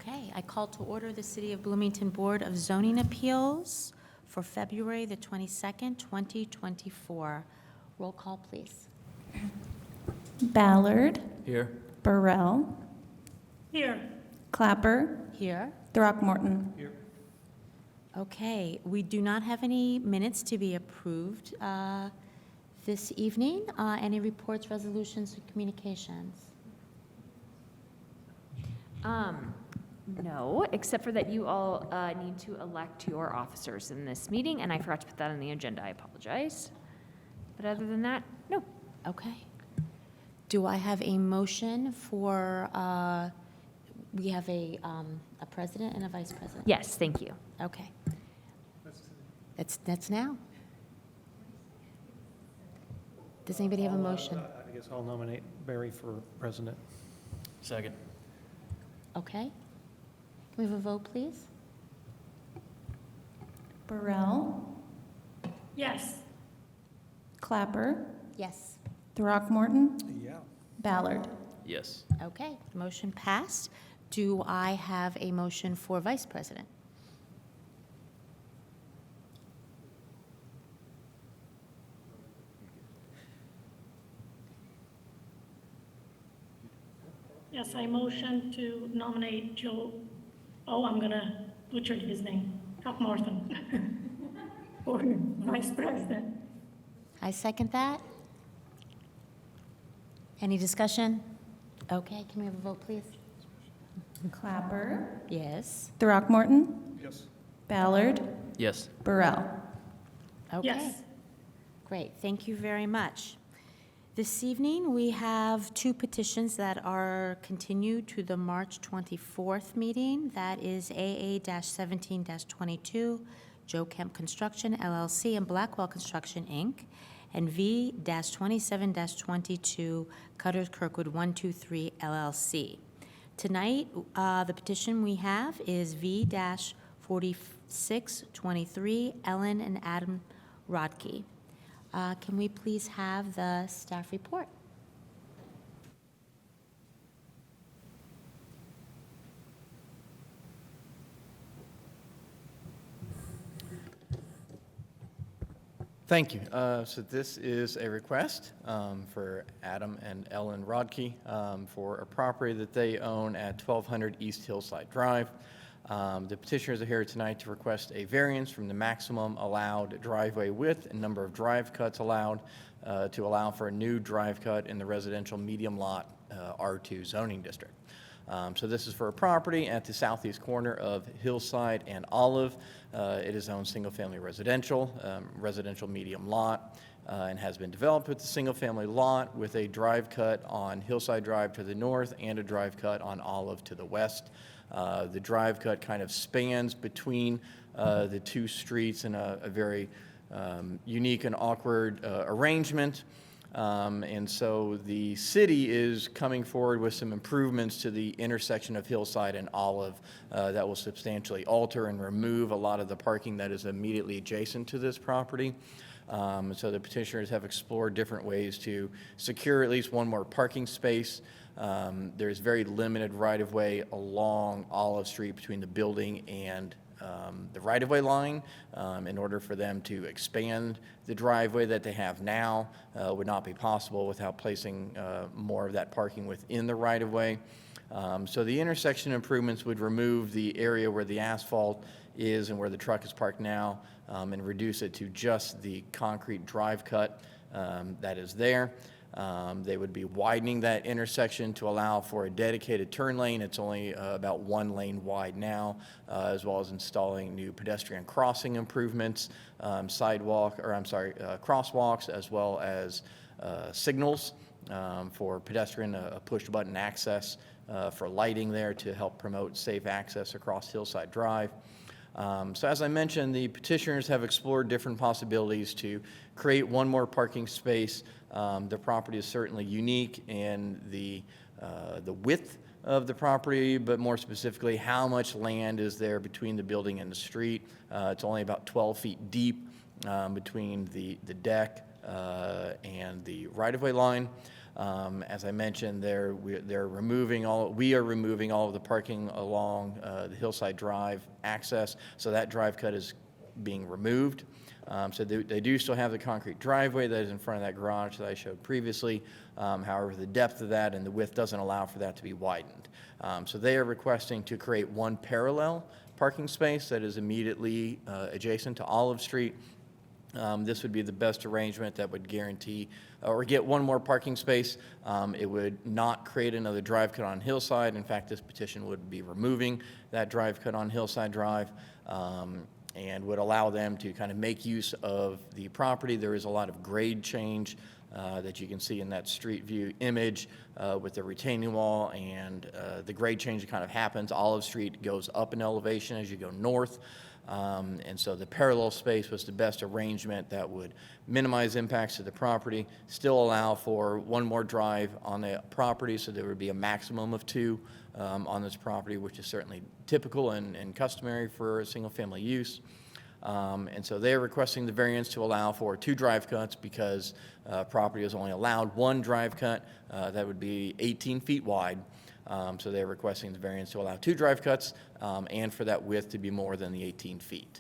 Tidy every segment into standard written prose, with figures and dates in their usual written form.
Okay, I call to order the City of Bloomington Board of Zoning Appeals for February the 22nd, 2024. Roll call, please. Ballard. Here. Burrell. Here. Clapper. Here. Throckmorton. Here. Okay, we do not have any minutes to be approved this evening. Any reports, resolutions, or communications? No, except for that you all need to elect your officers in this meeting, and I forgot to put that on the agenda. I apologize. But other than that, no. Okay. Do I have a motion for, we have a president and a vice president? Yes, thank you. Okay. That's now. Does anybody have a motion? I guess I'll nominate Barry for president. Second. Okay. Can we have a vote, please? Burrell. Yes. Clapper. Yes. Throckmorton. Yeah. Ballard. Yes. Okay, motion passed. Do I have a motion for vice president? Yes, I motion to nominate Joe, I'm gonna butcher his name, Throckmorton, for vice president. I second that. Any discussion? Okay, can we have a vote, please? Clapper. Yes. Throckmorton. Yes. Ballard. Yes. Burrell. Okay. Yes. Great, thank you very much. This evening, we have two petitions that are continued to the March 24th meeting. That is AA-17-22, Joe Kemp Construction, LLC, and Blackwell Construction, Inc., and V-27-22, Cutters Kirkwood 123, LLC. Tonight, the petition we have is V-4623, Ellen and Adam Rodkey. Can we please have the staff report? Thank you. So this is a request for Adam and Ellen Rodkey for a property that they own at 1200 East Hillside Drive. The petitioners are here tonight to request a variance from the maximum allowed driveway width and number of drive cuts allowed to allow for a new drive cut in the residential medium lot R2 zoning district. So this is for a property at the southeast corner of Hillside and Olive. It is owned single-family residential medium lot, and has been developed with a single-family lot with a drive cut on Hillside Drive to the north and a drive cut on Olive to the west. The drive cut kind of spans between the two streets in a very unique and awkward arrangement. And so the city is coming forward with some improvements to the intersection of Hillside and Olive that will substantially alter and remove a lot of the parking that is immediately adjacent to this property. So the petitioners have explored different ways to secure at least one more parking space. There's very limited right-of-way along Olive Street between the building and the right-of-way line. In order for them to expand the driveway that they have now would not be possible without placing more of that parking within the right-of-way. So the intersection improvements would remove the area where the asphalt is and where the truck is parked now, and reduce it to just the concrete drive cut that is there. They would be widening that intersection to allow for a dedicated turn lane. It's only about 1 lane wide now, as well as installing new pedestrian crossing improvements, crosswalks, as well as signals for pedestrian, a push-button access for lighting there to help promote safe access across Hillside Drive. So as I mentioned, the petitioners have explored different possibilities to create one more parking space. The property is certainly unique in the width of the property, but more specifically, how much land is there between the building and the street. It's only about 12 feet deep between the deck and the right-of-way line. As I mentioned, we are removing all of the parking along the Hillside Drive access, so that drive cut is being removed. So they do still have the concrete driveway that is in front of that garage that I showed previously. However, the depth of that and the width doesn't allow for that to be widened. So they are requesting to create one parallel parking space that is immediately adjacent to Olive Street. This would be the best arrangement that would guarantee or get one more parking space. It would not create another drive cut on Hillside. In fact, this petition would be removing that drive cut on Hillside Drive, and would allow them to kind of make use of the property. There is a lot of grade change that you can see in that street view image with the retaining wall, and the grade change kind of happens. Olive Street goes up in elevation as you go north. And so the parallel space was the best arrangement that would minimize impacts to the property, still allow for one more drive on the property, so there would be a maximum of two on this property, which is certainly typical and customary for a single-family use. And so they're requesting the variance to allow for two drive cuts because property is only allowed one drive cut that would be 18 feet wide. So they're requesting the variance to allow two drive cuts and for that width to be more than the 18 feet.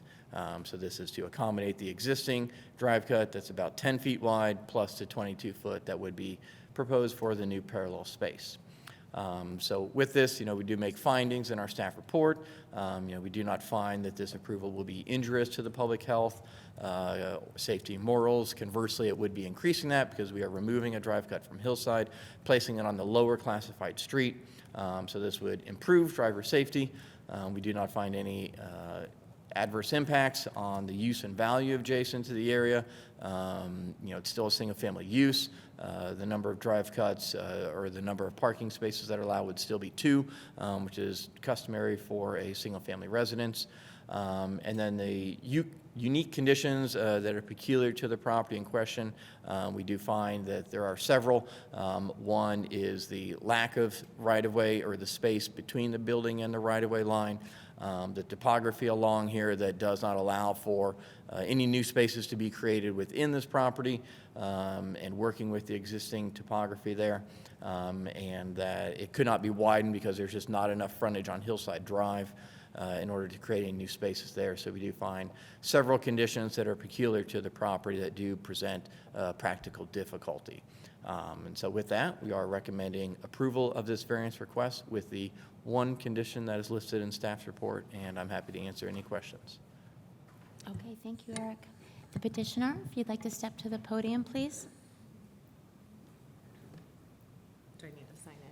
So this is to accommodate the existing drive cut that's about 10 feet wide plus the 22 foot that would be proposed for the new parallel space. So with this, we do make findings in our staff report. We do not find that this approval will be injurious to the public health, safety, and morals. Conversely, it would be increasing that because we are removing a drive cut from Hillside, placing it on the lower classified street. So this would improve driver safety. We do not find any adverse impacts on the use and value adjacent to the area. It's still a single-family use. The number of drive cuts or the number of parking spaces that are allowed would still be two, which is customary for a single-family residence. And then the unique conditions that are peculiar to the property in question, we do find that there are several. One is the lack of right-of-way or the space between the building and the right-of-way line. The topography along here that does not allow for any new spaces to be created within this property, and working with the existing topography there, and that it could not be widened because there's just not enough frontage on Hillside Drive in order to create any new spaces there. So we do find several conditions that are peculiar to the property that do present practical difficulty. And so with that, we are recommending approval of this variance request with the one condition that is listed in staff's report, and I'm happy to answer any questions. Okay, thank you, Eric. The petitioner, if you'd like to step to the podium, please. Do I need to sign in?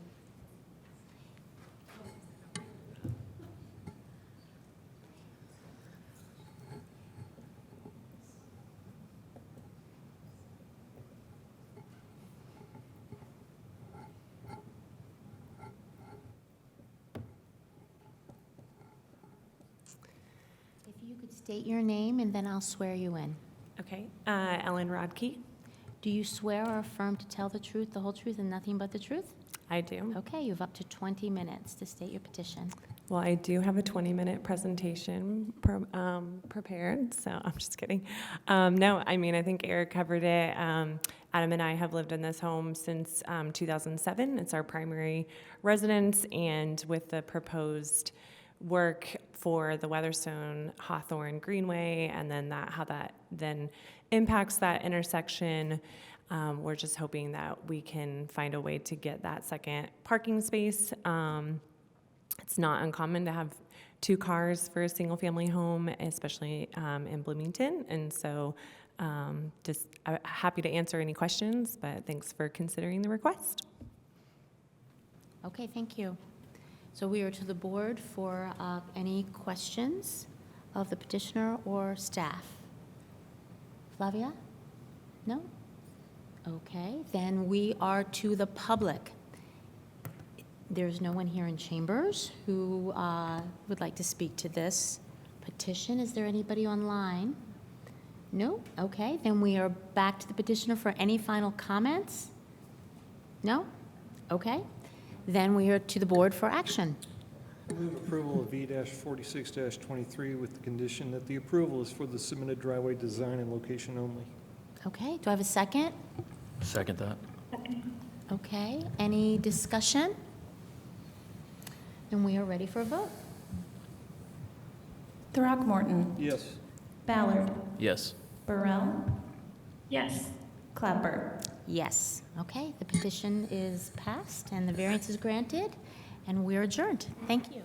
If you could state your name, and then I'll swear you in. Okay, Ellen Rodkey. Do you swear or affirm to tell the truth, the whole truth, and nothing but the truth? I do. Okay, you have up to 20 minutes to state your petition. Well, I do have a 20-minute presentation prepared, so I'm just kidding. No, I mean, I think Eric covered it. Adam and I have lived in this home since 2007. It's our primary residence, and with the proposed work for the Weatherstone Hawthorne Greenway, and then how that then impacts that intersection, we're just hoping that we can find a way to get that second parking space. It's not uncommon to have two cars for a single-family home, especially in Bloomington, and so just happy to answer any questions, but thanks for considering the request. Okay, thank you. So we are to the board for any questions of the petitioner or staff. Flavia? No? Okay, then we are to the public. There's no one here in chambers who would like to speak to this petition. Is there anybody online? No? Okay, then we are back to the petitioner for any final comments? No? Okay. Then we are to the board for action. Move approval of V-46-23 with the condition that the approval is for the submitted driveway design and location only. Okay, do I have a second? Second that. Okay, any discussion? And we are ready for a vote. Throckmorton, Yes. Ballard, Yes. Burrell, Yes. Clapper. Yes, okay, the petition is passed and the variance is granted, and we're adjourned. Thank you.